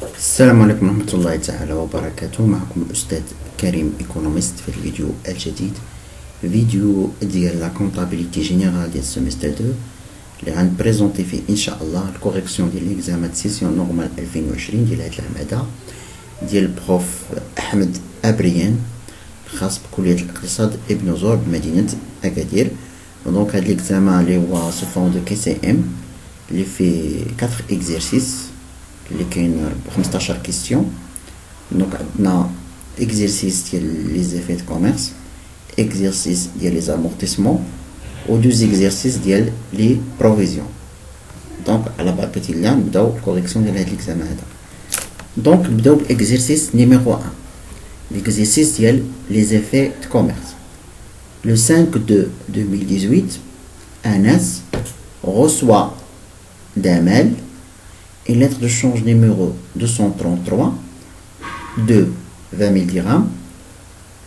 السلام عليكم ورحمة الله تعالى وبركاته. معكم الأستاذ كريم إيكونوميست في الفيديو الجديد، فيديو ديال لا كونطابيليتي جينيرال ديال السيمستر 2 اللي غنبريزونتي فيه إن شاء الله الكوريكسيون ديال ليكزامان دو سيسيون نورمال 2020 ديال هاد العام هذا ديال بروف أحمد أبريان خاص بكلية الاقتصاد ابن زور بمدينة أكادير. دونك هاد ليكزامان اللي هو سو فون دو كي سي ام اللي فيه 4 اكزيرسيس اللي كاين 15 كيستيون. دونك عندنا اكزيرسيس ديال لي زيفي دو كوميرس، اكزيرسيس ديال لي زامورتيسمون و دوز اكزيرسيس ديال لي بروفيزيون. دونك على بركة الله نبداو الكوريكسيون ديال هاد ليكزامان هذا. دونك نبداو باكزيرسيس نيميرو 1، l'exercice ديال les effets de commerce. Le 5/2/2018, Anas reçoit d'Amel une lettre de change numéro 233 de 20 000 dirhams.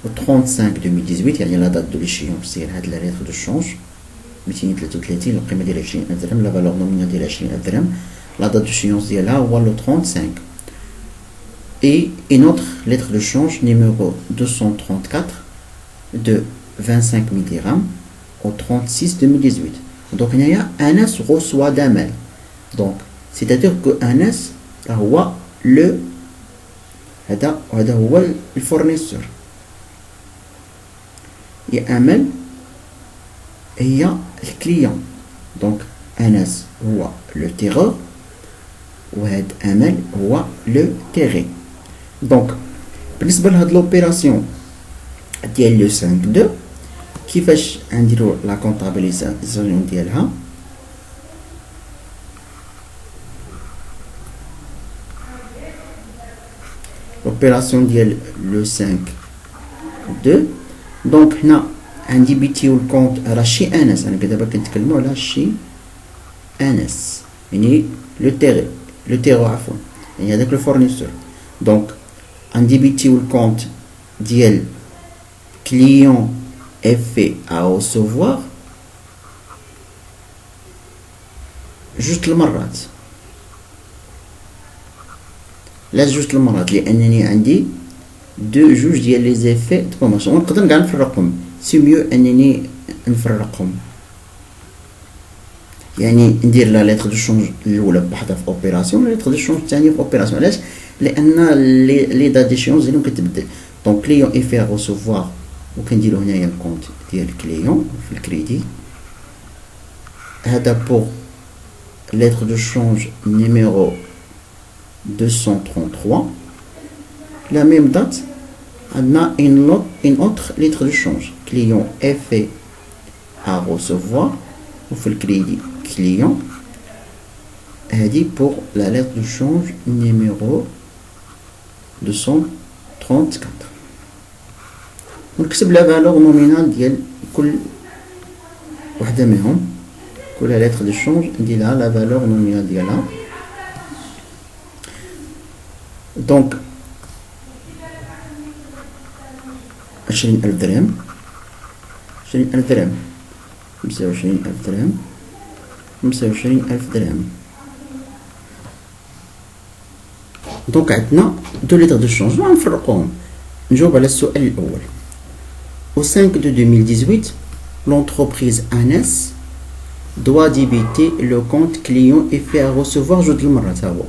au 35/2018 يعني la date de l'échéance ديال هاد la lettre de change 233 القيمة ديال 20,000 درهم، la valeur nominale ديال 20,000 درهم، la date d'échéance ديالها هو le 35. Et une autre lettre de change numéro 234 de 25 000 dirhams au 36/2018. Donc il y a Anas reçoit d'Amel. Donc c'est-à-dire que Anas هو le هذا هو الفورنيسور، et Amel هي الكليون. donc Anas هو le terreur وهاد Amel هو le terrain. دونك بالنسبه لهاد لوبيراسيون ديال لو 5/2 كيفاش غنديرو لا كونطابيليزاسيون ديالها. لوبيراسيون ديال لو 5/2 دونك هنا غنديبيتيو الكونت راه شي انس، انا دابا كنتكلمو على شي انس يعني لو تيرو عفوا يعني هذاك لو فورنيسور. دونك غنديبيتيو الكونت ديال كليون افي ا ريسيفوار جوج المرات، لا جوج المرات لانني عندي جوج ديال لي زيفي دو كوميرس ونقدر كاع نفرقهم. سي ميو انني نفرقهم، يعني ندير لا ليتر دو شونج الاولى بوحدها في اوبيراسيون، لا ليتر دو شونج الثانيه في اوبيراسيون. علاش؟ لان لي دات ديشيونس ديالهم كتبدل. دونك كليون اي في ريسيفوار وكنديرو هنايا الكونت ديال كليون في الكريدي. هذا بور ليتر دو شونج نيميرو 233. la même date عندنا une autre lettre de change client fait à recevoir وفي الكريدي client هذه pour la lettre de change numéro 234. ونكتب لا فالور نومينال ديال كل وحده منهم، كل lettre de change نديرها لا فالور نومينال ديالها. دونك 20,000 درهم، 20,000 درهم، 25,000 درهم، 25,000 درهم. دونك عندنا دو ليتر دو شونج غنفرقوهم. نجاوب على السؤال الأول. au 5/2/2018 l'entreprise Anas doit débiter le compte client et fait recevoir جوج المرات. ها هو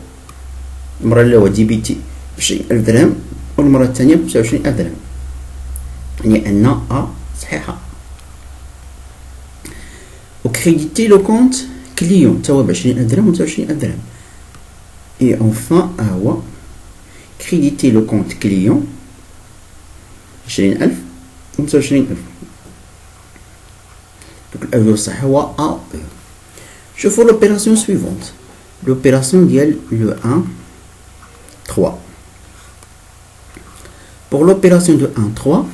المرة الأولى ديبيتي ب20,000 درهم والمرة الثانية ب29,000 درهم، يعني أن أ صحيحة. وكريديتي لو كونت كليون تا هو ب20,000 درهم و 29,000 درهم. اي انفان هو كريديتي لو كونت كليون 20,000 و 29,000. دونك الأول الصح هو أ. شوفوا لوبيراسيون سويفونت، لوبيراسيون ديال لو 1/3. pour l'opération de 1/3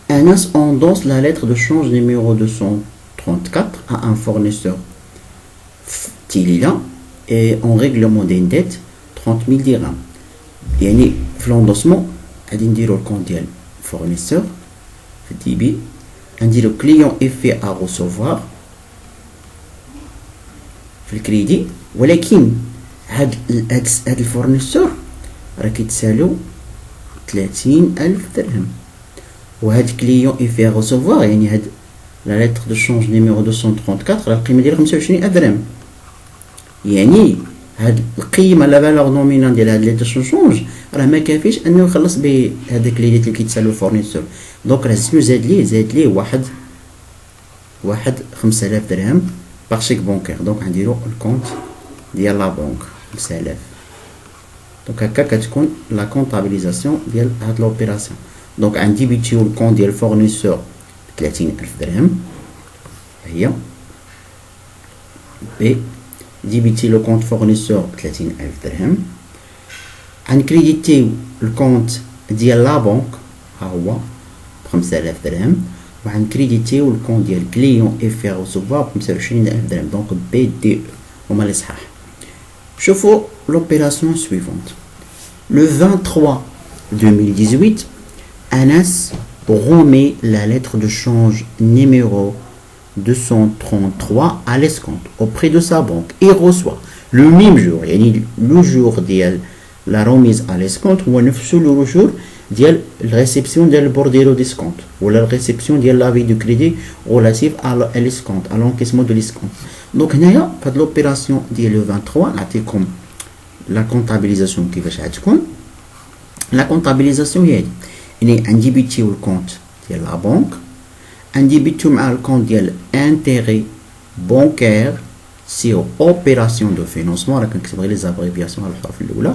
Anas endosse la lettre de change numéro 234 à un fournisseur Tilila et en règlement des dettes 30 000 dirhams. يعني في l'endossement غادي نديرو الكونت ديال fournisseur في الديبي، نديرو client effet à recevoir في الكريدي، ولكن هاد الفورنيسور راه كيتسالو 30,000 درهم، وهاد كليون يفيه غوسوفوار يعني هاد لا ليتر دو شونج نيميرو 234 راه القيمه ديالها 25,000 درهم. يعني هاد القيمه لا فالور نومينال ديال هاد ليتر دو شونج راه ما كافيش انه يخلص بهذاك اللي كيتسالو الفورنيسور. دونك راه زاد ليه واحد 5000 درهم باغ شيك بونكير. دونك غنديرو الكونت ديال لا بنك 5000. دونك هكا كتكون لا كونطابيليزاسيون ديال هاد لوبيراسيون. دونك غنديبيتيو الكونت ديال الفورنيسور 30,000 درهم هي بي ديبيتي لو كونت فورنيسور 30,000 درهم. غنكريديتيو الكونت ديال لا بنك ها هو 5000 درهم، وغنكريديتيو الكونت ديال كليون اف ريسيفوار 25,000 درهم. دونك بي دي هما اللي صحاح. شوفوا l'opération suivante. Le 23 2018, Anas remet la lettre de change numéro 233 à l'escompte auprès de sa banque et reçoit le même jour, le jour de la remise à l'escompte ou le jour de la réception de bordero d'escompte ou la réception de l'avis de crédit relatif à l'escompte, à l'encaissement de l'escompte. Donc, il y a pas de l'opération le 23, comme la comptabilisation qui va être. La comptabilisation est un débité au compte de la banque, un débité au compte de l'intérêt bancaire sur opération de financement, les abréviations à la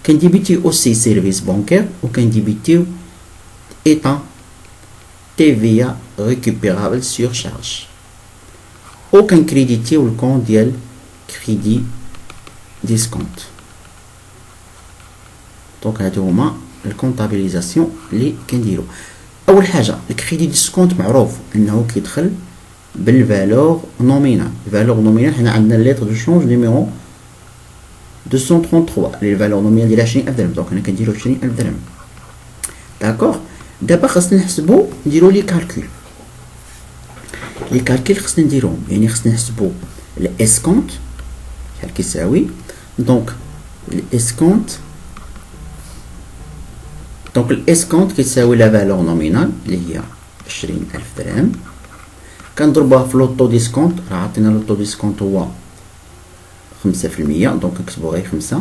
qu'un débité aussi service bancaire ou qu'un débité étant TVA récupérable sur charge. Aucun crédité au compte de crédit discount. Donc هادو هما الكونطابيليزاسيون اللي كنديرو. اول حاجه الكريدي ديسكونت معروف انه كيدخل بالفالور نومينال. الفالور نومينال حنا عندنا ليتر دو شونج نيميرو 233 اللي الفالور نومينال ديال 20,000 درهم. دونك انا كنديرو 20,000 درهم. داكوغ. دابا خاصنا نحسبو نديرو لي كالكول. لي كالكول خاصنا نديروهم، يعني خاصنا نحسبو الاسكونت شحال كيساوي. دونك الاسكونت دونك الاسكونت كيساوي لا فالور نومينال اللي هي 20,000 درهم، كنضربوها في لوطو ديسكونت. راه عطينا لوطو ديسكونت هو 5%، دونك نكتبو غير 5،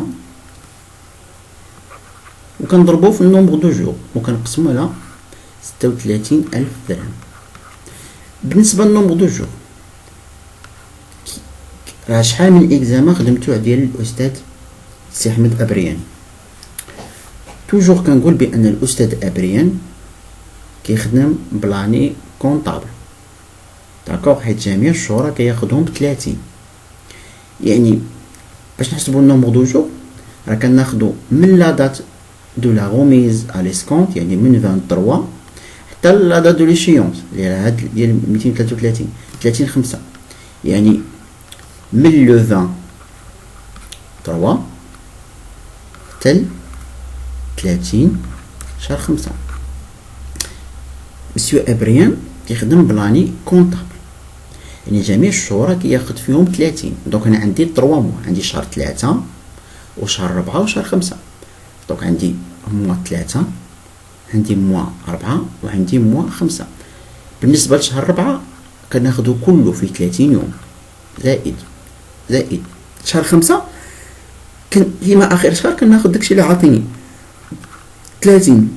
وكنضربوه في النومبر دو جور وكنقسمو على 36,000 درهم. بالنسبه للنومبر دو جور راه شحال من اكزامان خدمتو ديال الاستاذ سي احمد ابريان. توجور كنقول بان الاستاذ ابريان كيخدم بلاني كونطابل، داكوغ، حيت جميع الشهور كياخدهم ب30. يعني باش نحسبو النومبر دو جور راه كناخدو من لا دات دو لا غوميز ا ليسكونت، يعني من 23 حتى لا دات دو ليشيونس اللي راه هاد ديال 233 30/5، يعني من لو 23 حتى 30 شهر 5. مسيو ابريان كيخدم بلاني كونطابل، يعني جميع الشهور كياخد فيهم 30. دونك انا عندي 3 موا، عندي شهر 3 وشهر 4 وشهر 5. دونك عندي موا 3، عندي موا 4 وعندي موا 5. بالنسبه لشهر 4 كناخدو كله في 30 يوم زائد شهر 5 كيما اخر شهر كناخد داكشي اللي عاطيني 30.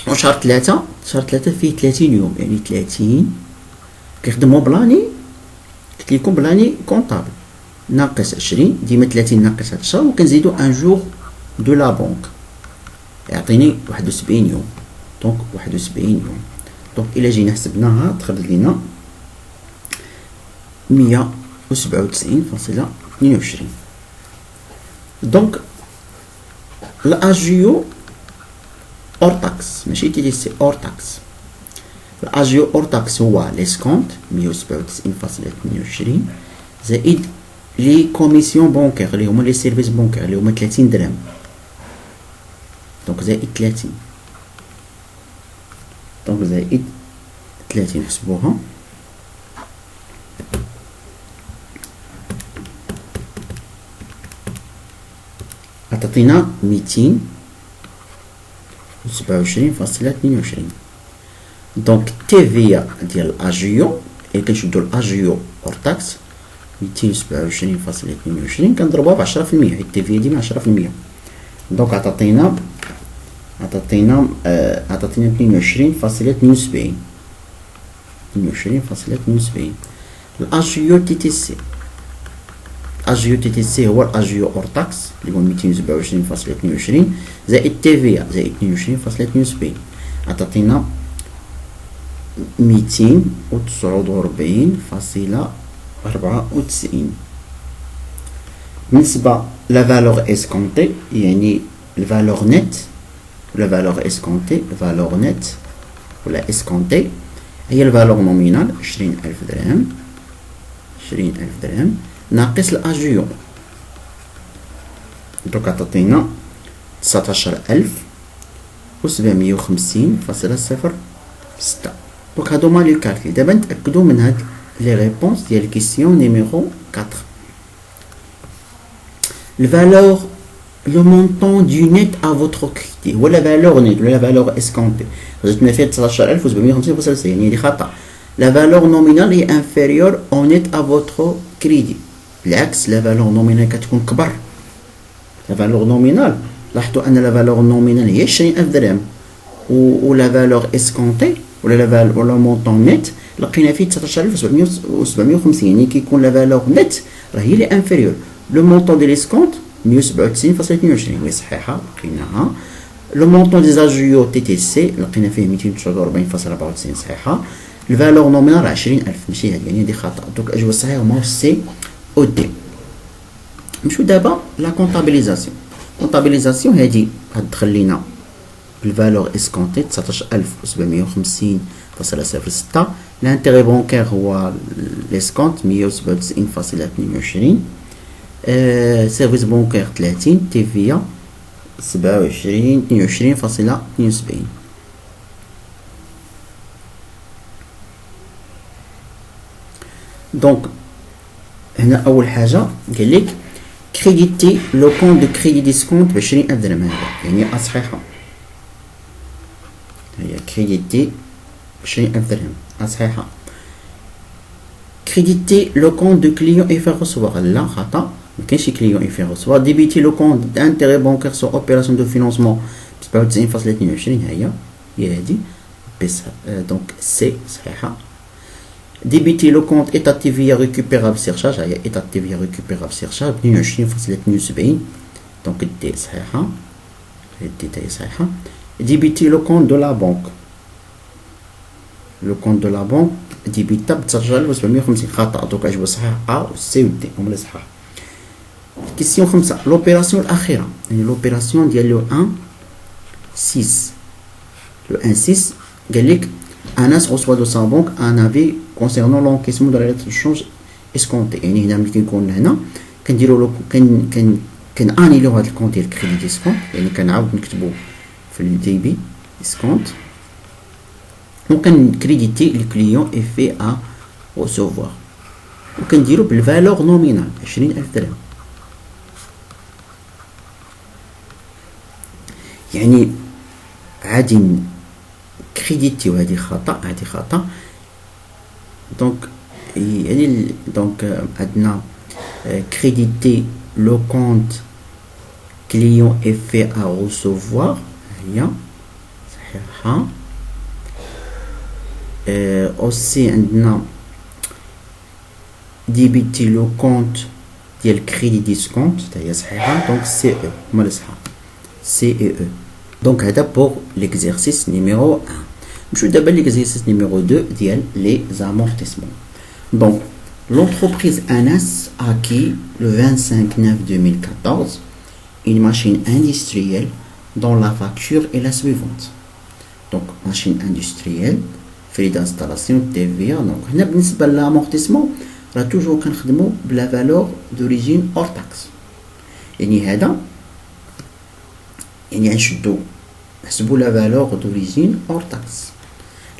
وشهر 3 فيه 30 يوم، يعني 30 كيخدمو بلاني قلت لكم بلاني كونطابل ناقص 20، ديما 30 ناقص هاد الشهر وكنزيدو ان جور دو لا بنك يعطيني 71 يوم. دونك 71 يوم. دونك الا جينا حسبناها تخرج لينا 197.22. دونك الاجيو اور تاكس ماشي تي سي اور تاكس. الاجيو اور تاكس هو ليسكونت 197.22 زائد لي كوميسيون بونكير اللي هما لي سيرفيس بونكير اللي هما 30 درهم. دونك زائد 30. دونك زائد 30 نحسبوها. تعطينا 227.22. دونك TVA ديال الاجيو اللي كنشدو الاجيو اور تاكس 227.22 كنضربوها ب 10%، حيت TVA ديما 10%. دونك عطاتينا 22.72. الاجيو تي تي سي، اجيو تي تي سي هو الاجيو اور تاكس اللي هو 227.22 زائد TVA زائد 22.72، عطاتينا 249.94. بالنسبة لا فالور اسكونتي يعني الفالور نت ولا فالور اسكونتي، فالور نت ولا اسكونتي هي الفالور نومينال 20,000 درهم، 20,000 درهم ناقص الاجيو. دوك عطاتينا 19,750.06. دونك هادوما لي كالكول. دابا نتاكدو من هاد لي ريبونس ديال كيسيون نيميرو 4. الفالور لو مونطون دو نيت ا فوتر كريدي هو لا فالور نيت ولا لا فالور اسكونتي، زدنا فيها 19,750.6 يعني هادي خطا. لا فالور نومينال هي انفيريور او نيت ا فوتر كريدي، بالعكس لا فالور نومينال كتكون كبر. لا فالور نومينال لاحظتوا ان لا فالور نومينال هي 20,000 درهم و لا فالور اسكونتي ولا مونطون نت لقينا فيه 19,750، يعني كيكون لا فالور نت راه هي لي انفيريور. لو مونطون ديال اسكونت 197.22 وهي صحيحه لقيناها. لو مونطون دي زاجيو تي تي سي لقينا فيه 249.94 صحيحه. الفالور نومينال 20,000 ماشي هادي، يعني هادي خطا. دوك الاجوبه الصحيحه هما سي او دي. نمشيو دابا لا كونطابيليزاسيون. كونطابيليزاسيون هادي غتدخل لينا بالفالور اسكونتي 19,750.06. الانتيغي بونكير هو ليسكونت 197.22. سيرفيس بونكير 30. TVA 22.72. دونك هنا اول حاجه قال لك كريديتي لو كونت دو كريدي ديسكونت ب 20,000 درهم، هذا يعني صحيحه. هي كريديتي 20,000 درهم صحيحه. كريديتي لو كونت دو كليون اي فير ريسوار لا خطا، ما كاينش كليون اي فير ريسوار. ديبيتي لو كونت دانتيغي بونكير سو اوبيراسيون دو فينونسمون 97.22 هي هادي بس. دونك سي صحيحه. ديبيتي لو كونت ايتا TVA ريكوبيرابل سيرشارج هي ايتا TVA ريكوبيرابل سيرشارج 22.72. دونك دي صحيحه، دي تاي صحيحه. ديبيتي لو كونت دو لا بانك، لو كونت دو لا بانك ديبيتا ب 19,750 خطا. دونك اجابه صحيحه ا و سي و دي هما اللي صحاح. كيسيون 5 لوبيراسيون الاخيره يعني لوبيراسيون ديال لو 1.6. لو 1.6 قال لك Anas reçoit de sa banque un avis concernant l'encaissement de la lettre de change escomptée. يعني هنا ملي كنكون هنا كنديروا له كنانيلو هذا الكونت ديال الكريدي ديسكونت، يعني كنعاود نكتبوا في الدي بي ديسكونت وكنكريديتي الكليون اي في ا ريسوفوار وكنديروا بالفالور نومينال 20,000 درهم. يعني عادي كريديتي وهذه خطا، هذه خطا. دونك يعني دونك عندنا كريديتي لو كونت كليون اي في ا ريسوفوار هي صحيحه. اوسي عندنا ديبيتي لو كونت ديال كريدي ديسكونت حتى هي صحيحه. دونك سي او هما اللي صحاح سي اي او. دونك هذا بور ليكزيرسيس نيميرو 1. نمشيو دابا ليكزيرسيس نيميرو 2 ديال لي زامورتيسمون. دونك l'entreprise Anas a acquis le 25/9/2014 une machine industrielle dont la facture est la suivante. Donc machine industrielle frais d'installation TVA. Donc هنا بالنسبه للامورتيسمون راه توجور كنخدموا بلا فالور دوريجين اور تاكس. يعني هذا يعني غنشدو نحسبوا لا فالور دوريجين اور تاكس.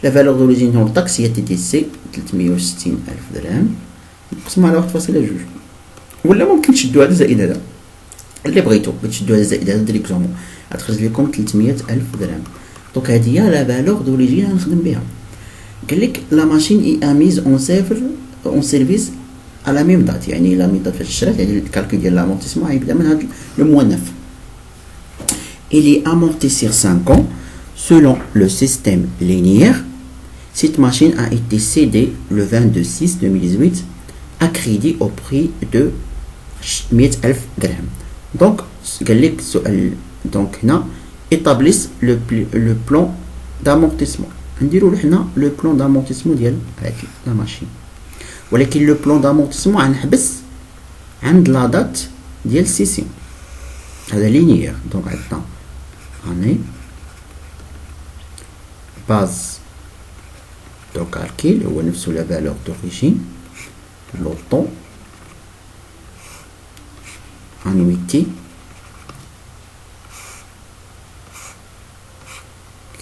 لا فالور دوريجين اور تاكس هي تي دي سي 360,000 درهم نقسموا على 1.2 ولا ممكن تشدوا هذا زائد هذا اللي بغيتو تشدو الزائد هذا ديريكتومون غتخرج لكم 300,000 درهم. دونك هذه هي لا فالور دوريجين غنخدم بها. قال لك لا ماشين اي اميز اون سيرفيس على ميم دات، يعني لا ميم دات فاش شرات يعني الكالكول ديال لامورتيسمون غيبدا من هذا لو موان 9. Il est amorti sur 5 ans selon le système linéaire. Cette machine a été cédée le 22/6/2018 à crédit au prix de 100,000 درهم. Donc قال لك السؤال دونك هنا établisse le plan d'amortissement. نديرو حنا لو بلان دامورتيسمون ديال هذه لا ماشين، ولكن لو بلان دامورتيسمون غنحبس عند لا دات ديال السيسيون. هذا لينيير. دونك عندنا اني باز دو كالكيل هو نفسه لا فالور دوريجين، لو طون annuité,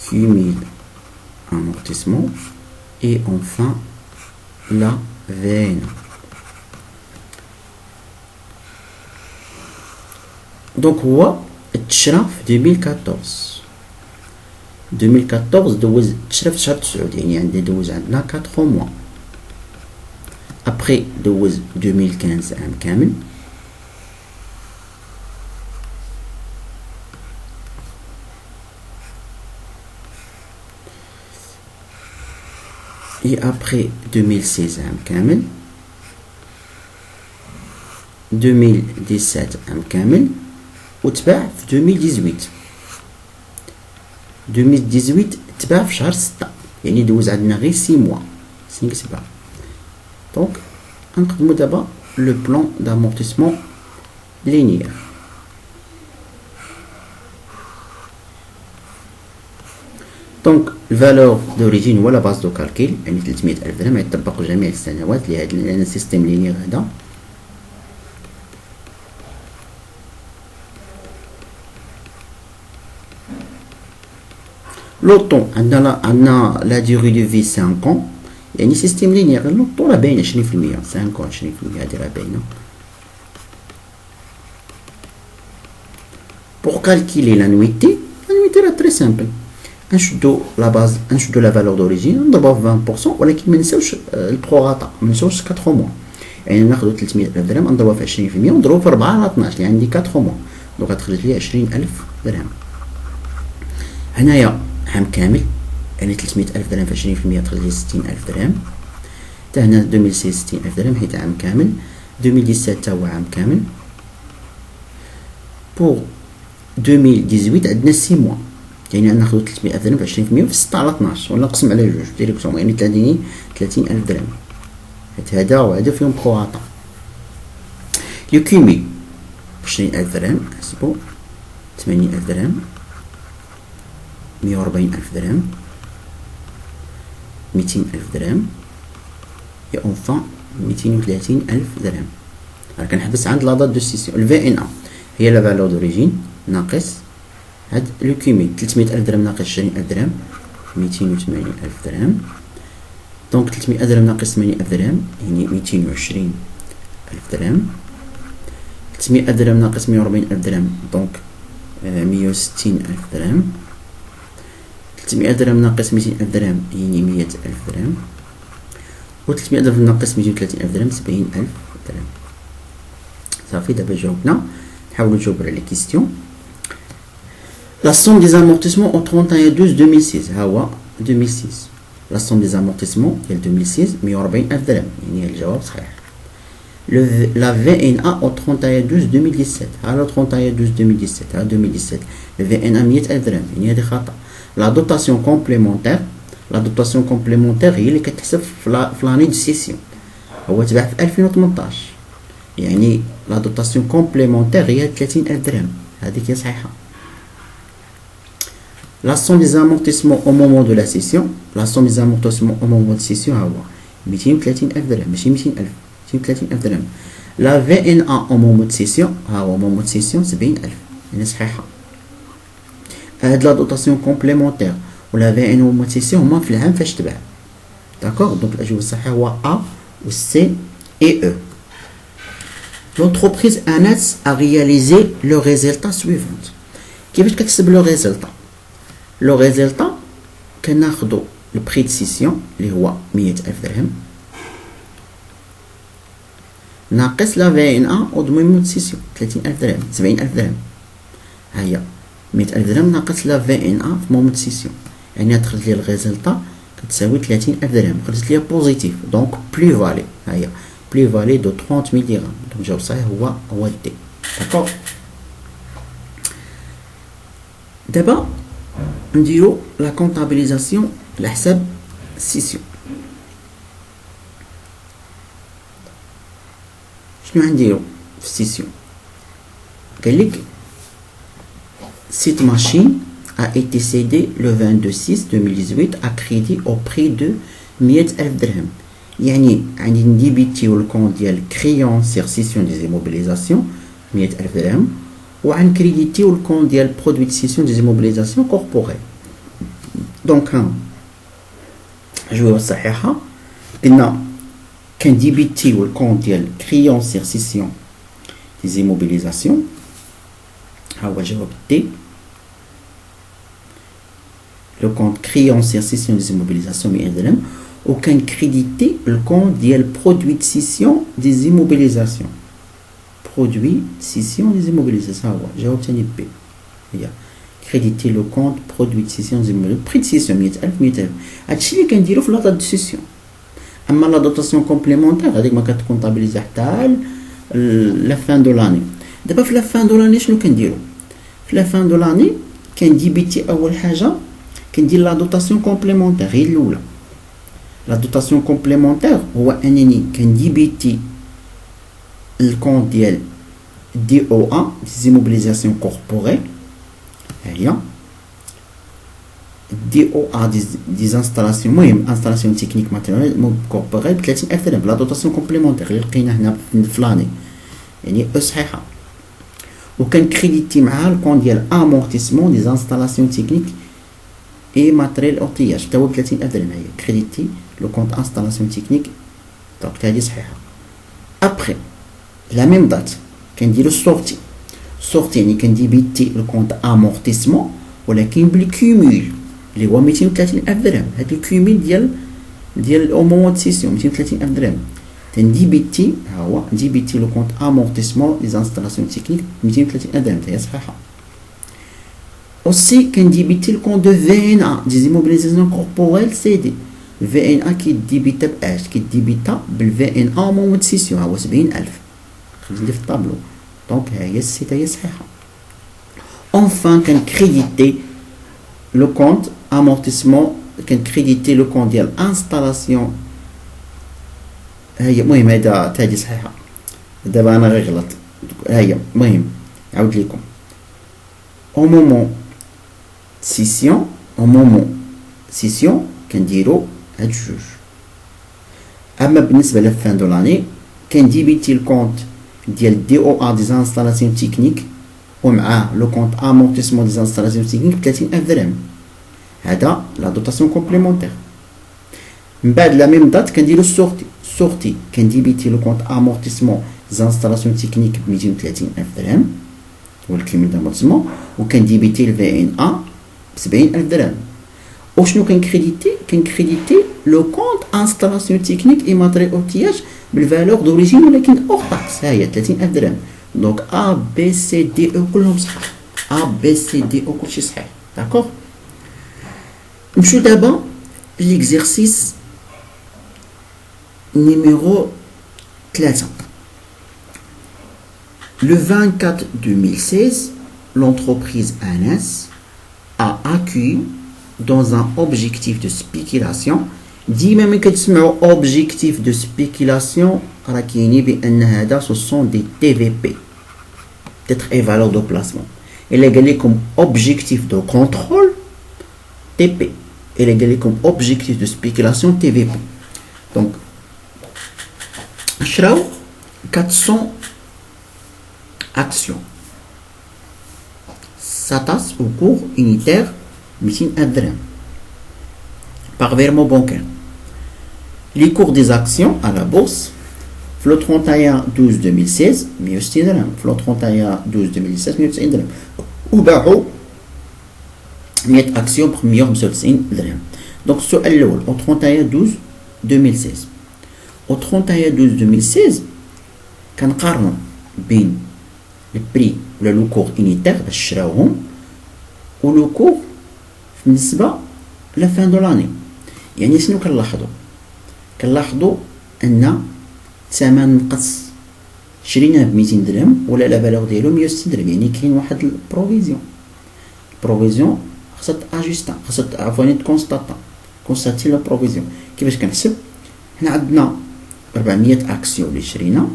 cumul amortissement et enfin la VN. Donc هو تشرى في 2014 دوز تشرى في شهر 9 يعني عندي دوز عندنا 4 mois. après دوز 2015 عام كامل. et après 2016 عام كامل، 2017 عام كامل، وتباع في 2018 تباع في شهر 6 يعني دوز عندنا غير 6 mois 5 سبعة. دونك غنخدمو دابا لو بلان دامورتيسمون لينيير. دونك الفالور دوريجين هو لا باز دو كالكيل يعني 300,000 درهم يطبق جميع السنوات لهذا السيستيم لينيير هذا. لو طون عندنا لا ديوري دو في 5 ans يعني سيستيم لينيير. لو طون راه باين 20% 5 و 20% هادي راه باينه. بور كالكيلي لانويتي راه تري سامبل. نشدو لا باز نشدو لا فالور دوريجين نضربوها في 20% ولكن ما نساوش البروغاطا ما نساوش 4 mois يعني ناخدو 300,000 درهم نضربوها في 20% ونضربو في 4 على 12 اللي عندي 4 mois. دونك غتخرج لي 20,000 درهم. هنايا عام كامل يعني 300,000 درهم في 20% تخرج لي 60,000 درهم. حتى هنا 2016 60,000 درهم حيت عام كامل. 2017 تا هو عام كامل. بور 2018 عندنا 6 mois يعني ناخدو 300,000 درهم في 20% في 6 على 12 ولا نقسم على جوج ديريكتومون يعني تعني 30,000 درهم حيت هذا وهذا فيهم بروغاطا. لو كومي 20,000 درهم نحسبو 80,000 درهم 140,000 درهم 200,000 درهم et enfin 230,000 درهم. راه كنحبس عند لا دات دو سيسيون. الفي ان ا هي لا فالور دوريجين ناقص هاد لو كومي 300,000 درهم ناقص 20,000 درهم 280,000 درهم. دونك 300,000 درهم ناقص 80,000 درهم يعني 220,000 درهم. 300,000 درهم ناقص 140,000 درهم دونك 160,000 درهم. 300,000 درهم ناقص 200,000 درهم يعني 100,000 درهم. و 300,000 درهم ناقص 230,000 درهم 70,000 درهم. صافي دابا جاوبنا. نحاولو نجاوبو على لي كيستيون. La somme des amortissements au 31/12/2016 ها هو 2016. La somme des amortissements ديال 2016 140,000 درهم يعني الجواب صحيح. La VNA au 31/12/2017 ها le 31/12/2017 ها 2017 le VNA 100,000 درهم يعني هذه خطأ. La dotation complémentaire هي اللي كتحسب في لاني دو سيسيون هو تباع في 2018 يعني لا دوتاسيون كومبليمونتير هي 30,000 درهم هذيك هي صحيحه. La somme des amortissements au moment de la cession ها هو 230,000 درهم ماشي 200,000 230,000 درهم. La VNA au moment de cession ها هو moment de cession 70,000 يعني صحيحه. هاد لا دوتاسيون كومبليمونتير ولا في ان او سي هما في العام فاش تباع. داكوغ دونك الاجوبه الصحيحه هو ا و سي اي او. l'entreprise Anas a réalisé le résultat suivant. كيفاش كتكتب le résultat? Le résultat كناخدو البري دو سيسيون اللي هو 100,000 درهم ناقص لا في ان ا وضمن مود سيسيون 30,000 درهم 70,000 درهم. ها هي 100,000 درهم ناقص لا في ان ا في مومنت سيسيون، يعني دخلت لي الريزلتا كتساوي 30,000 درهم، خرجت لي بوزيتيف دونك بلو فالي. ها هي بلو فالي دو 30,000 درهم، دونك الجواب الصحيح هو دي. داكور. دابا نديرو لا كونطابيليزاسيون على حساب السيسيون. شنو غنديرو في السيسيون؟ قالك cette machine a été cédée le 22/6/2018 à crédit au prix de 100,000 درهم. يعني عندي نديبيتيو الكونت ديال كريون سير سيسيون دي زيموبيليزاسيون 100,000 درهم، وعن كريديتيو الكونت ديال برودوي دي سيسيون دي زيموبيليزاسيون كوربوريل. دونك ها الجواب الصحيحة قلنا كنديبيتيو الكونت ديال كريون سير سيسيون دي زيموبيليزاسيون، ها هو الجواب دي. لو كونت كريون سير سيسيون دي زيموبيليزاسيون 100,000 درهم، وكان كريديتي الكونت ديال برودوي دي سيسيون دي زيموبيليزاسيون. برودوي سيسيون دي زيموبيليزاسيون، ها هو الجواب تاني بي. هي كريديتي لو كونت برودوي دي سيسيون دي زيموبيليزاسيون بري دي سيسيون 100,000. هادشي اللي كنديرو في لا دات دو سيسيون. اما لا دوتاسيون كومبليمونتير هذيك ما كتكونطابيليزي حتى لا فان دو لاني. دابا في لا فان دو لاني شنو كنديرو؟ في لا فان دو لاني كنديبيتي اول حاجه كندير لا دوتاسيون كومبليمونتير غير الاولى. لا دوتاسيون كومبليمونتير هو انني كنديبيتي الكونت ديال دي او ا ديزيموبيليزاسيون كوربوريل، هي دي او ا دي انستالاسيون، المهم انستالاسيون تكنيك ماتيريال كوربوريل ب 30,000 درهم. لا دوتاسيون كومبليمونتير اللي لقينا هنا في فلاني يعني او صحيحه، وكان كريديتي معها الكونت ديال امورتيسمون دي انستالاسيون تكنيك اي ماتيريال اوتياج حتى هو ب 30,000 درهم. هي كريديتي لو كونت انستالاسيون تكنيك، دونك هذه صحيحه. ابخي لا ميم دات كنديرو السورتي. السورتي يعني كنديبيتي الكونت امورتيسمون ولكن بالكومول اللي هو 230,000 درهم. هاد الكومول ديال او مومون دو سيسيون 230,000 درهم تنديبيتي، ها هو نديبيتي لو كونت امورتيسمون لي انستالاسيون تكنيك 230,000 درهم، هي صحيحه. aussi كنديبيتي الكونت دو في ان ا دي زيموبيليزاسيون كوربوريل سي دي. في ان ا كيديبيتا باش كيديبيتا بالفي ان ا مومون دو سيسيون، ها هو 70,000 خرج لي في الطابلو، دونك ها هي السيتا هي صحيحه. enfin كنكريديتي لو كونت امورتيسمون، كنكريديتي لو كونت ديال انستالاسيون، هي المهم هذا تاجي صحيحه. دابا انا غير غلط، ها هي المهم نعاود لكم. au moment سيسيون au moment سيسيون كنديرو هاد الجوج. اما بالنسبه لفان دو لاني كنديبيتي الكونت ديال دي او ا دي انستالاسيون تكنيك ومعاه لو كونت امورتيسمون دي انستالاسيون تكنيك ب 30,000 درهم، هذا لا دوتاسيون كومبليمونتير. من بعد لا ميم دات كنديرو السورتي. السورتي كنديبيتي لو كونت امورتيسمون دي انستالاسيون تكنيك ب 230,000 درهم هو الكيميل دامورتيسمون، وكنديبيتي الفي ان ا ب 70,000 درهم. وشنو كنكريديتي؟ كنكريديتي لو كونت انستالاسيون تكنيك اي ماتريال اوتياج بالفالور دوريجين ولكن اور تاكس، ها هي 30,000 درهم. دونك ا بي سي دي او كلهم صحاح، ا بي سي دي او كلشي صحيح. داكوغ. نمشيو دابا ليكزيرسيس numéro 3. Le 24/2016, l'entreprise Anas a accueilli dans un objectif de spéculation. ديما ملي كتسمعوا objectif de spéculation راه كايني بان هذا ce sont des TVP peut-être et valeur de placement. الا قال لكم objectif de contrôle TP، الا قال لكم objectif de spéculation TVP. donc شراو 400 actions. Ça tasse au cours unitaire 200,000 درهم par virement bancaire. Les cours des actions à la bourse في لو 31 12 2016 160 درهم، في لو 31 12 2017 190 درهم، وباعوا 100 اكسيون ب 195 درهم. دونك السؤال الاول او 31 12 2016 او 31 12 2016 كنقارنوا بين البري ولا لو كور انيتير باش شراوهم و لو كور بالنسبه لا فان دو لاني. يعني شنو كنلاحظوا ان الثمن نقص، شريناه ب 200 درهم ولا لا فالور ديالو 160 درهم، يعني كاين واحد البروفيزيون خاصها تاجيستا، خاصها عفوا كونستاتي لا بروفيزيون. كيفاش كنحسب؟ حنا عندنا 400 اكسيون اللي شرينا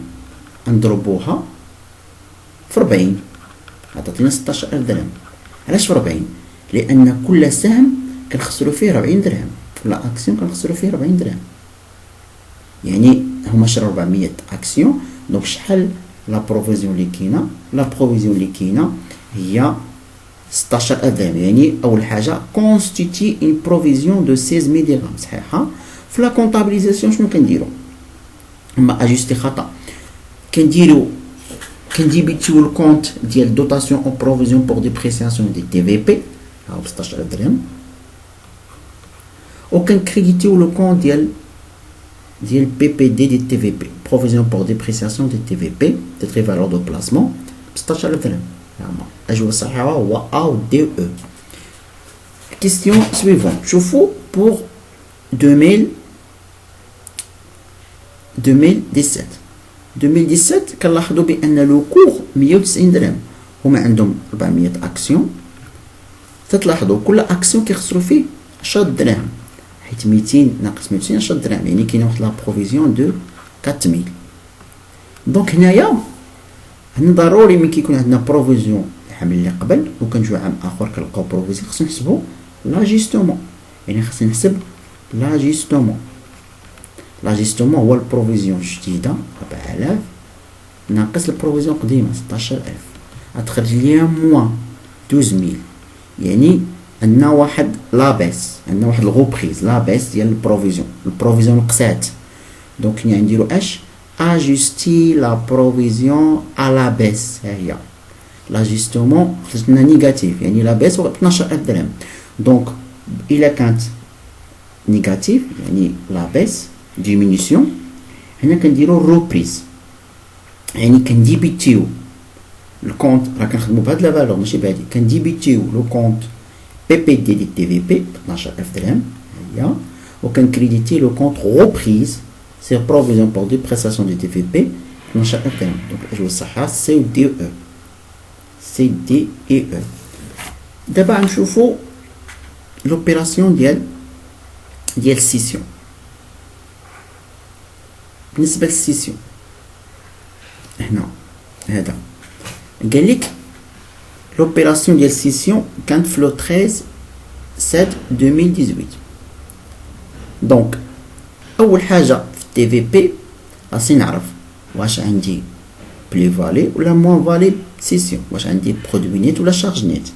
نضربوها في 40 عطاتنا 16000 درهم. علاش في 40؟ لان كل سهم كنخسروا فيه 40 درهم، كل اكسيون كنخسروا فيه 40 درهم. يعني هما شراو 400 اكسيون، دونك شحال لا بروفيزيون اللي كاينه؟ لا بروفيزيون اللي كاينه هي 16000 درهم. يعني اول حاجه كونستيتي اون بروفيزيون دو 16000 درهم صحيحه. في لا كونطابيليزاسيون شنو كنديرو؟ اما اجوستي خطا كنديبيتيو الكونت ديال دوتاسيون او بروفيزيون بور ديبريسياسيون دي تي في بي ها ب 16000 درهم، و كنكريديتيو لو كونت ديال بي بي دي دي تي في بي بروفيزيون بور ديبريسياسيون دي تي في بي تيتري فالور دو بلاسمون ب 16000 درهم. الأجوبة الصحيحة هو A و D و E. Question suivante. شوفوا pour 2017 كنلاحظوا بأن لو كور 190 درهم، هما عندهم 400 أكسيون. تتلاحظوا كل أكسيون كيخسروا فيه 10 درهم، حيت 200 ناقص 190 10 درهم، يعني كاينه واحد لا بروفيزيون دو 4000. دونك هنايا ضروري ملي كيكون عندنا بروفيزيون العام اللي قبل وكنجيو عام اخر كنلقاو بروفيزيون خصنا نحسبو لاجيستومون. يعني خصنا نحسب لاجيستومون هو البروفيزيون الجديده 4000 ناقص البروفيزيون القديمه 16000 غتخرج ليا موان 12000. يعني عندنا واحد لاباس، عندنا واحد الغوبريز لاباس ديال البروفيزيون نقصات. دونك هنا نديرو اش ajuster la provision à la baisse. هي l'ajustement خرجنا نيجاتيف، يعني لا باس 12000 درهم. دونك الا كانت نيجاتيف يعني لا باس ديمينيسيون، هنا كنديرو روبريز، يعني كنديبيتيو الكونت، راه كنخدمو بهاد لا فالور ماشي بهادي، كنديبيتيو لو كونت بي بي دي دي تي في بي ب 12000 درهم هي، وكنكريديتي لو كونت روبريز c'est provision pour des prestations de TVP dans chaque terme. Donc je vous ça C D E E. D'abord نشوفوا l'opération ديال scission. بالنسبة للسيسيون هنا هذا قال لك l'opération ديال scission كانت في لو 13/7/2018. دونك أول حاجة تي في بي خاصني نعرف واش عندي بلي فالي ولا موان فالي سيسيون، واش عندي برودوي نيت ولا شارج نيت.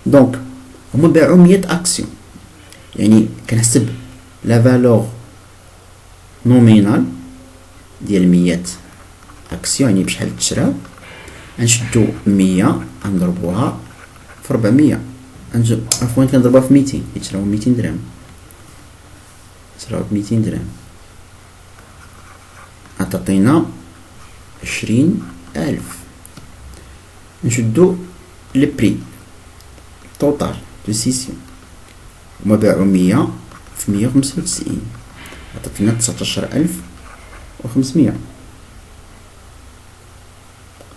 دونك هما باعو 100 اكسيون، يعني كنحسب لا فالور نومينال ديال 100 اكسيون، يعني بشحال تشراو. نشدو 100 نضربوها في 400 عفوا كنضربها في 200 يتشراو 200 درهم، تشراو ب 200 درهم عطاتينا 20000. نشدو البري توتال دو سيسيون، هما باعو 100 في 195 عطاتينا 19500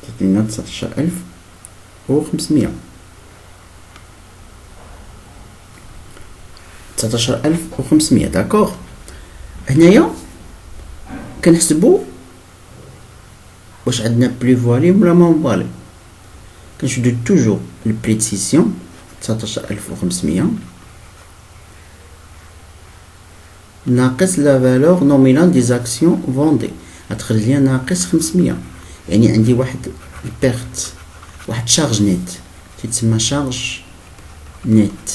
عطاتينا 19500 19500 داكوغ. هنايا كنحسبو واش عندنا بلي فالي ولا مون فالي. كنشدو توجور البري دو سيسيون 19500 ناقص لا فالور نومينال دي زاكسيون فوندي، غتخرج ليا ناقص 500. يعني عندي واحد البيرت، واحد شارج نيت تيتسمى شارج نيت.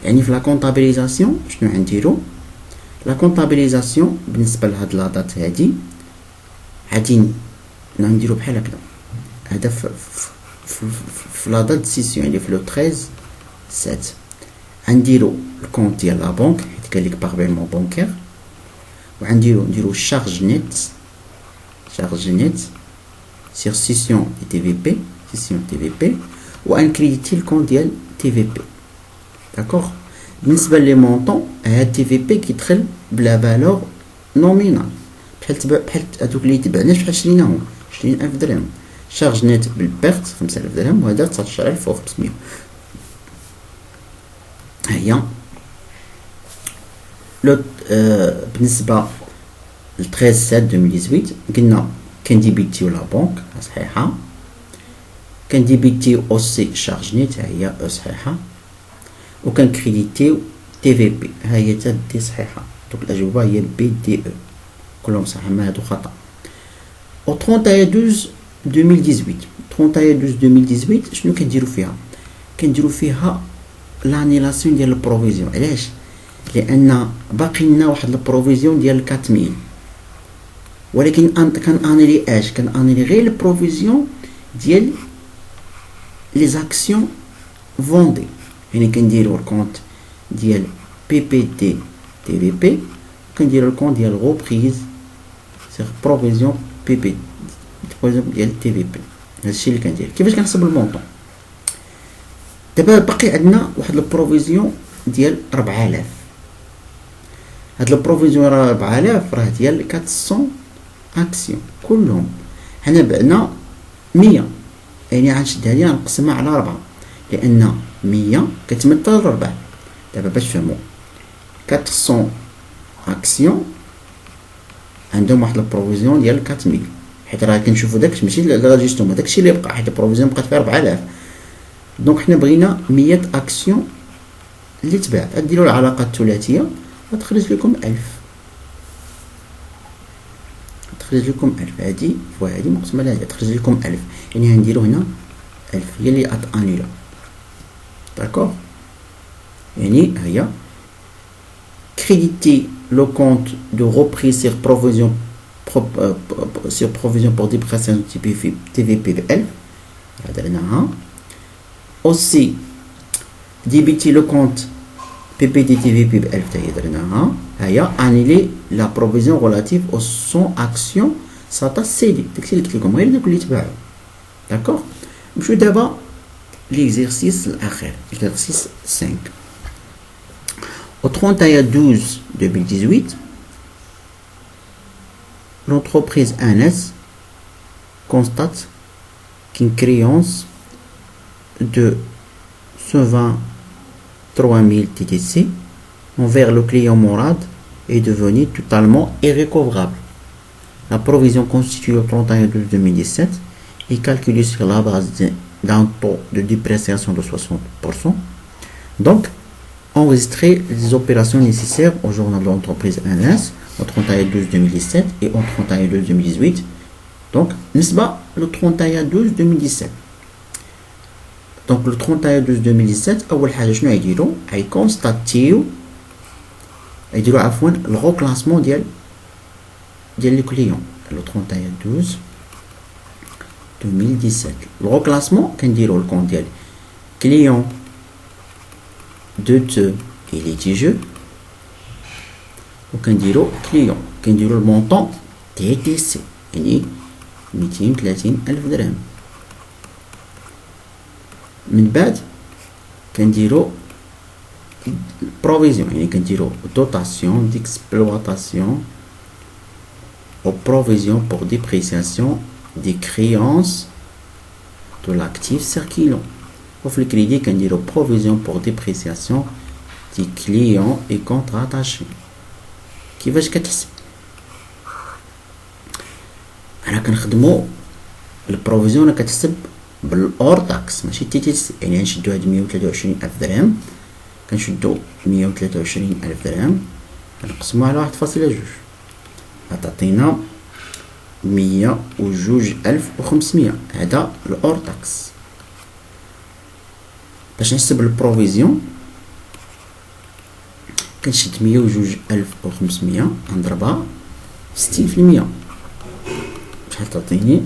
يعني في لا كونطابيليزاسيون شنو غنديرو؟ لا كونطابيليزاسيون بالنسبه لهاد لا دات هادي غادي نديرو بحال هكدا. هذا في لا دات سيسيون اللي في لو 13 7 غنديرو الكونت ديال لا بنك حيت قال لك باغمون بونكير، نديرو charge nette sur session TVP وغنكريديتي الكونت ديال TVP. داكوغ. بالنسبه لي مونطون هاد TVP كيدخل بلا فالور نومينال بحال هادوك اللي تبعنا شحال شريناهم 20000 درهم. شارج نيت بالبيرت 5000 درهم وهذا 19500. هي لو بالنسبه ل 13 7 2018 قلنا كنديبيتيو لا بنك صحيحه، كنديبيتيو او سي شارج نيت هي او صحيحه، وكنكريديتيو تي في بي ها هي تا دي صحيحه. دوك الاجوبه هي بي دي او كلهم صح، ما هادو خطا. او 31 12 2018 شنو كنديرو فيها لانيلاسيون ديال البروفيزيون. علاش؟ لان باقي لنا واحد البروفيزيون ديال 4000 ولكن كنانيلي كنانيلي غير البروفيزيون ديال لي زاكسيون فوندي. يعني كنديرو الكونت ديال بي بي دي تي في بي، كنديرو الكونت ديال غوبريز سيغ بروفيزيون بي بي ديال تي في بي. هادشي اللي كندير. كيفاش كنحسب المونطون؟ دابا باقي عندنا واحد البروفيزيون ديال 4000. هاد البروفيزيون راه 4000 راه ديال 400 اكسيون كلهم. حنا بعنا 100، يعني غنشدها ليها نقسمها على 4 لان 100 كتمثل الربع. دابا باش تفهموا 400 اكسيون عندهم واحد البروفيزيون ديال 4000، حيت راه كنشوفوا داك ماشي لا جوستومون داكشي اللي بقى، حيت البروفيزيون بقات فيها 4000. دونك حنا بغينا 100 اكسيون اللي تباعت. غديروا العلاقه الثلاثيه غتخرج لكم 1000. تخرج لكم 1000 هادي وهادي مقسمه على هادي تخرج لكم 1000. يعني غنديروا هنا 1000 هي اللي انيلا. داكوغ. يعني هي créditer le compte de reprise sur provision pour dépreciation TVP ب 1000 درناها. aussi débiter le compte PPD TVP ب 1000 تا هي درناها. هيا annuler la provision relative aux 100 actions SATA CD. داكشي اللي قلت لكم غير دوك اللي تباعوا. داكوغ. نمشيو دابا l'exercice الاخير exercice 5. Au 31/12/2018, l'entreprise ANS constate qu'une créance de 123 000 TTC envers le client Mourad est devenue totalement irrécoverable. La provision constituée au 31/12/2017 est calculée sur la base d'un taux de dépréciation de 60%. Donc, enregistrer les opérations nécessaires au journal de l'entreprise ANS au 31/12/2017 et au 31/12/2018. Donc, n'est-ce pas le 31/12/2017. Donc, le 31/12/2017, أول حاجة شنو غيديرو؟ غيكونستاتيو عفوا الغوكلاسمون ديال لي كليون. le 31/12/2017 الغوكلاسمون كنديرو الكونت ديال كليون دوتو et litigieux وكنديرو كليون كنديرو المونطون TTC يعني 230,000 درهم. من بعد كنديرو بروفيزيون يعني كنديرو دوتاسيون d'exploitation ou provision pour dépréciation des créances de l'actif circulant. وفي الكريدي كنديرو بروفيزيون بور ديبريسياسيون دي كليون اي كونت راتاشي. كيفاش كتحسب؟ انا كنخدمو البروفيزيون كتحسب بالاور تاكس ماشي تي تي سي. يعني غنشدو هاد 123,000 درهم كنشدو 123,000 درهم كنقسمو على 1.2 غتعطينا 102,500. هذا الاور تاكس. باش نحسب البروفيزيون كنشد 102,500 نضربها 60%. شحال تعطيني؟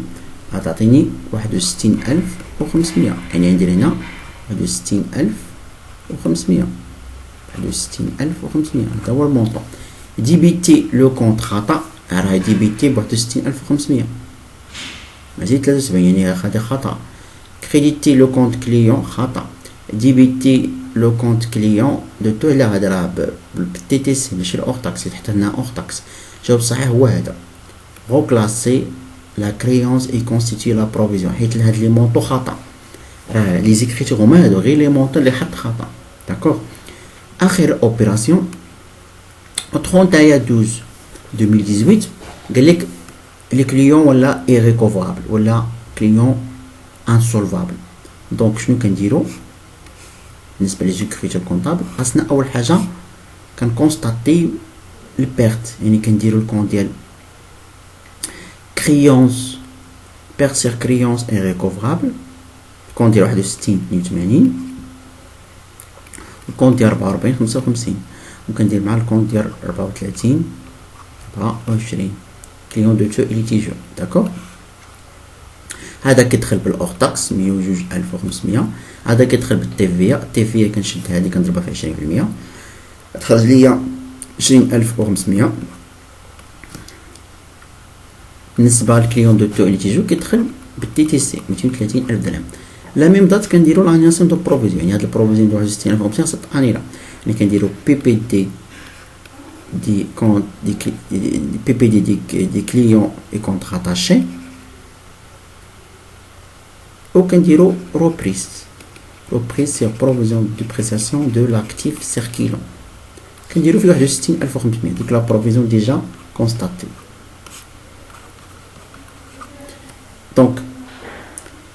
غتعطيني 61500. يعني عندي هنا 61500. 61500 هذا هو المونطون. ديبيتي لو كونت خطأ، راه ديبيتي ب 61500 ماشي 73، يعني هذا خطأ. كريديتي لو كونت كليون خطأ. ديبيتي لو كونت كليون دو تو، لا هذا راه بالتي تي سي ماشي الاور تاكس، حتى هنا اور تاكس. الجواب الصحيح هو هذا. غوكلاسي لا كريونس اي كونستيتي لا بروفيزيون، حيت هاد لي مونطو خطأ، راه لي زيكريتور هما هادو غير لي مونطو اللي حط خطأ. داكوغ. اخر اوبيراسيون 31/12/2018 قال لك لي كليون ولا ايريكوفرابل ولا كليون انسولفابل. دونك شنو كنديرو بالنسبه لي زيكريتور كونطابل؟ خاصنا اول حاجه كنكونستاتيو البيرت، يعني كنديرو الكون ديال كريونس بيرت سير كريونس ايريكوفرابل، الكون ديال 61/82، الكون ديال 44/55، وكندير مع الكون ديال 34/24 كليون دو تو ليتيجو. داكوغ. هذا كيدخل بالاور تاكس 102,500. هذا كيدخل بالتيفيا، التيفيا كنشد هذه كنضربها في 20%، تخرج ليا 20,500. بالنسبه للكليون دو تو ليتيجو كيدخل بالتي تي سي 230,000 درهم. لا ميم دات كنديرو لانياسيون دو بروفيزيون، يعني هاد البروفيزيون دو 61,500 خاصها تبقى، يعني كنديرو بي بي دي دي كونت بي بي دي كليون اي كونت راتاشي، ou كنديرو reprise. reprise c'est provision de prestation de l'actif circulant. كنديرو في 61,500 ديك لا provision déjà constatée. Donc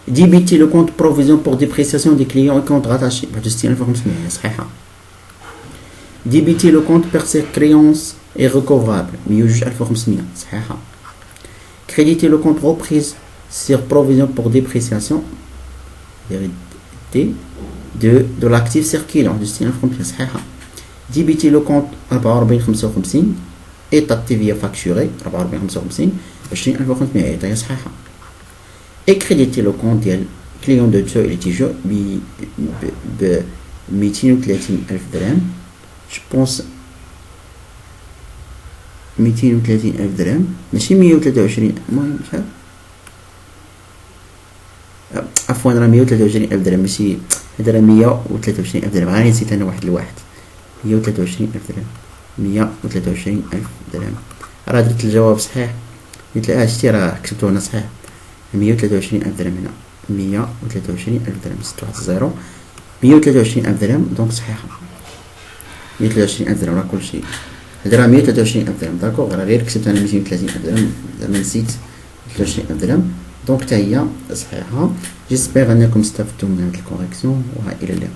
débiter le compte provision pour dépréciation des clients et comptes rattachés 61,500 صحيحة. débiter le compte perçu créance et recovrable 102,500 صحيحة. créditer le compte reprise sur provision pour dépréciation de l'actif circulant 61,500 صحيحة. débiter le compte 44,55 état TVA facturé 44,55 20,500 هي صحيحة. et créditer le compte ديال client de تو ليتيجو ب 230,000 درهم. je pense 230,000 درهم ماشي 123. المهم شحال؟ عفوا راه 123,000 درهم ماشي، هذا راه 123,000 درهم، راني نسيت انا واحد الواحد. 123,000 درهم 123,000 درهم. راه درت الجواب صحيح، قلت لها شتي راه كتبته هنا صحيح 123,000 درهم. هنا 123,000 درهم، 6 123,000 درهم. دونك صحيحة 123,000 درهم راه كلشي، هذا راه 123,000 درهم. داكوغ، راه غير كتبت انا 230,000 درهم زعما نسيت 23,000 درهم. دونك حتى هي صحيحة. جيسبيغ انكم استفدتم من هاد الكوريكسيون، والى اللقاء.